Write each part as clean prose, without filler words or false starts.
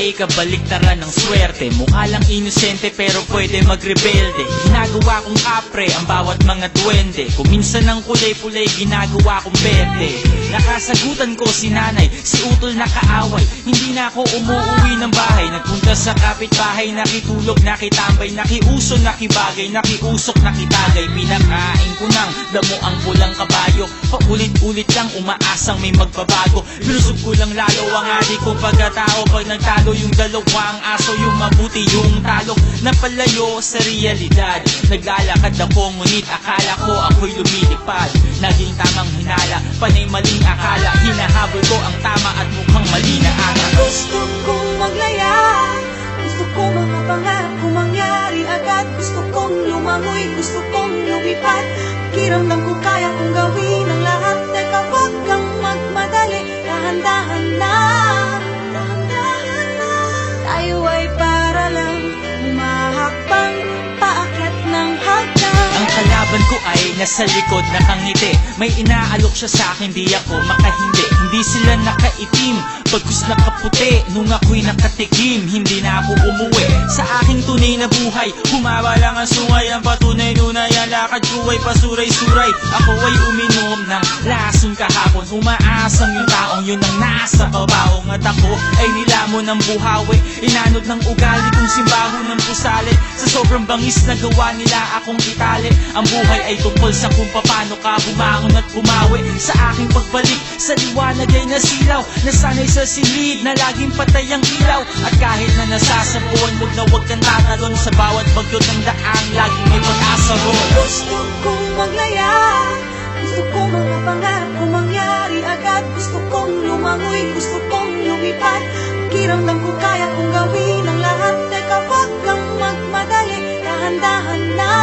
ay kabaliktaran ng swerte. Mukha lang inosente pero pwede magrebelde. Ginagawa kong kapre ang bawat mga duwende. Kung minsan ng kulay-pulay ginagawa kong berde. Nakasagutan ko si nanay, si utol na kaaway. Hindi na ako umuwi ng bahay. Nagpunta sa kapitbahay, nakitulog, nakitambay, nakiuso, nakibagay, nakiusok, nakitagay. Pinakain ko ng damo ang pulang kabayo. Paulit-ulit lang umaasang may magbabago. Binusog ko lang lalo ang adik kong pagkatao. Pag nagtalo yung dalawang aso, yung mabuti yung talo. Napalayo sa realidad. Naglalakad ako ngunit akala ko ako'y lumilipad. Naging tamang hinala, panay maling akala. Hinahabol ko ang tama at mukhang mali na ata. Gusto kong maglaya, gusto kong mga pangako mangyari agad. Gusto kong lumangoy, gusto kong lumipad. Pakiramdam ko kaya kong gawin ang lahat. Teka, wag kang magmadali, dahan-dahan na. Tayo ay para lang humahakbang paakyat ng hagdan. Ang kalaban ko ay nasa likod nakangiti. May inaalok siya sa akin, di ako makahindi. Hindi sila nakaitim, pagkus nakaputi. Nung ako'y nakatikim, hindi na ako umuwi sa aking tunay na buhay. Humaba lang ang sungay, ang patunay-nunay. Ang lakad ko ay pasuray-suray. Ako ay uminom ng lason kahapon. Umaasang yung taong yun ang nasa kabaong. At ako ay nilamon ng buhawi. Inanod ng ugali kong simbaho ng pusali. Sa sobrang bangis na gawa nila akong itali. Ang buhay ay tungkol sa kung paano ka bumangon at bumawi. Sa aking pagbalik sa liwanag ay nasilaw. Nasanay sa silid na laging patay ang ilaw. At kahit na nasasabuan, wag kang tatalon. Sa bawat bagyo ng daang laging may pag-asa ron. Gusto kong maglaya, gusto kong mga pangako mangyari agad. Gusto kong lumangoy, gusto kong lumipad. Pakiramdam ko kaya kong gawin ang lahat. Teka, wag kang magmadali, dahan-dahan na.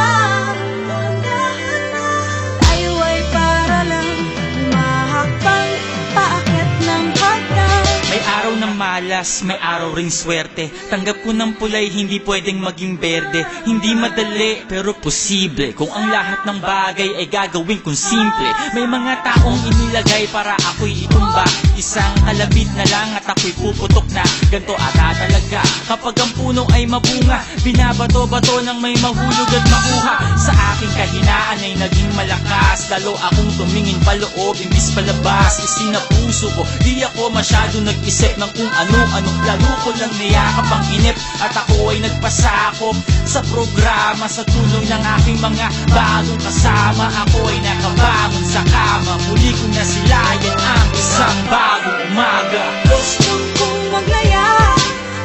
Tayo ay para lang humahakbang paakyat ng hagdan. May araw ng malas, may araw ring swerte. Tanggap ko ng pulay, hindi pwedeng maging berde. Hindi madali, pero posible. Kung ang lahat ng bagay ay gagawin kong simple. May mga taong inilagay para ako'y itumba. Isang kalabit na lang at ako'y puputok na. Ganto ata talaga kapag ang puno ay mabunga. Binabato-bato ng may mahulog at makuha. Sa aking kahinaan ay naging malakas. Lalo akong tumingin paloob, imbis palabas. Isinapuso ko, di ako masyado nag-isip ng kung ano-ano. Lalo ko lang niyakap ang inip. At ako ay nagpasakop sa programa. Sa tulong ng aking mga bagong kasama, ako ay nakabangon sa kama. Muli ko na silayan ang isang bagong umaga. Gusto kong maglaya,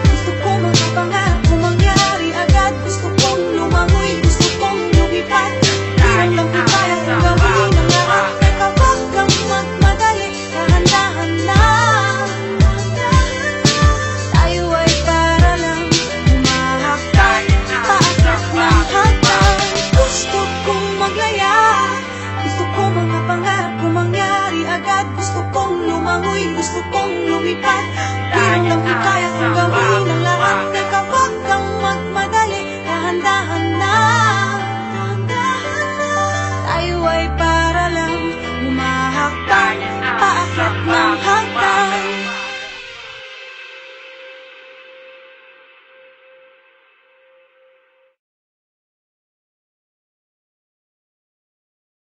gusto kong mga pangako mangyari agad. Gusto kong lumangoy, gusto kong lumipad. Pakiramdam ko kaya kong gawin ang lahat. Teka, wag kang magmadali, dahan-dahan na. Tayo ay para lang humahakbang paakyat ng hagdan. Gusto kong maglaya, gusto kong mga pangako mangyari agad. Gusto kong lumangoy, gusto kong lumipad.